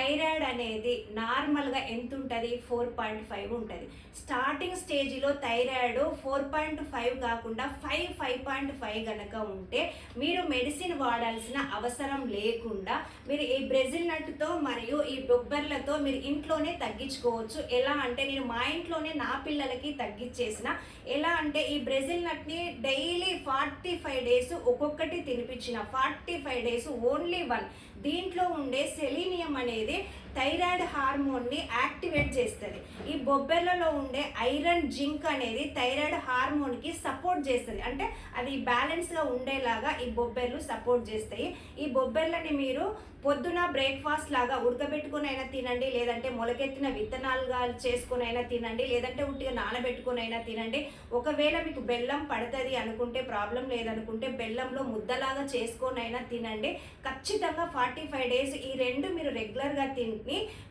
Thyroid అనేది నార్మల్గా ఎంత ఉంటుంది? 4.5 ఉంటుంది. స్టార్టింగ్ స్టేజ్లో థైరాయిడ్ 4.5 కాకుండా 5.5 గనక ఉంటే మీరు మెడిసిన్ వాడాల్సిన అవసరం లేకుండా మీరు ఈ బ్రెజిల్ నట్టుతో మరియు ఈ బొబ్బర్లతో మీరు ఇంట్లోనే తగ్గించుకోవచ్చు. ఎలా అంటే నేను మా ఇంట్లోనే నా పిల్లలకి తగ్గించేసిన. ఎలా అంటే ఈ బ్రెజిల్ నట్ని డైలీ 45 డేస్ ఒక్కొక్కటి తినిపించిన. 45 డేస్ ఓన్లీ వన్. దీంట్లో ఉండే సెలీనియం అనేది థైరాయిడ్ హార్మోన్ని యాక్టివేట్ చేస్తుంది. ఈ బొబ్బెర్లలో ఉండే ఐరన్, జింక్ అనేది థైరాయిడ్ హార్మోన్కి సపోర్ట్ చేస్తుంది. అంటే అది బ్యాలెన్స్గా ఉండేలాగా ఈ బొబ్బెర్లు సపోర్ట్ చేస్తాయి. ఈ బొబ్బెర్లని మీరు పొద్దున బ్రేక్ఫాస్ట్ లాగా ఉడకబెట్టుకుని అయినా తినండి, లేదంటే మొలకెత్తిన విత్తనాలుగా చేసుకుని అయినా తినండి, లేదంటే ఉట్టిగా నానబెట్టుకుని అయినా తినండి. ఒకవేళ మీకు బెల్లం పడుతుంది అనుకుంటే, ప్రాబ్లం లేదనుకుంటే బెల్లంలో ముద్దలాగా చేసుకొని అయినా తినండి. ఖచ్చితంగా 45 డేస్ ఈ రెండు మీరు రెగ్యులర్గా తిని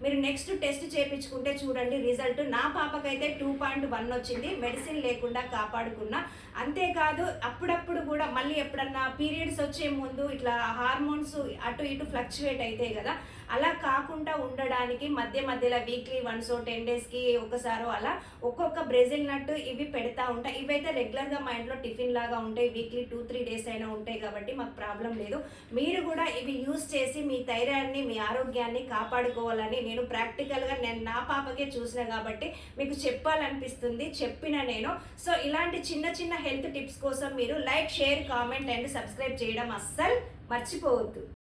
మీరు నెక్స్ట్ టెస్ట్ చేయించుకుంటే చూడండి రిజల్ట్. నా పాపకైతే 2.1 వచ్చింది, మెడిసిన్ లేకుండా కాపాడుకున్నా. అంతేకాదు అప్పుడప్పుడు కూడా మళ్ళీ ఎప్పుడన్నా పీరియడ్స్ వచ్చే ముందు ఇట్లా హార్మోన్స్ అటు ఇటు ఫ్లక్చువేట్ అవుతాయి కదా, అలా కాకుండా ఉండడానికి మధ్య మధ్యలో వీక్లీ వన్స్ 10 డేస్కి ఒకసారో అలా ఒక్కొక్క బ్రెజిల్ నట్టు ఇవి పెడతా ఉంటాయి. ఇవైతే రెగ్యులర్గా మా ఇంట్లో టిఫిన్ లాగా ఉంటాయి. వీక్లీ 2-3 డేస్ అయినా ఉంటాయి కాబట్టి మాకు ప్రాబ్లం లేదు. మీరు కూడా ఇవి యూస్ చేసి మీ థైరాయిడ్ని, మీ ఆరోగ్యాన్ని కాపాడుకోవాలని నేను ప్రాక్టికల్గా నా పాపకే చూసిన కాబట్టి మీకు చెప్పాలనిపిస్తుంది, చెప్పిన నేను. సో ఇలాంటి చిన్న చిన్న హెల్త్ టిప్స్ కోసం మీరు like, share, comment and subscribe చేయడం అస్సలు మర్చిపోవద్దు.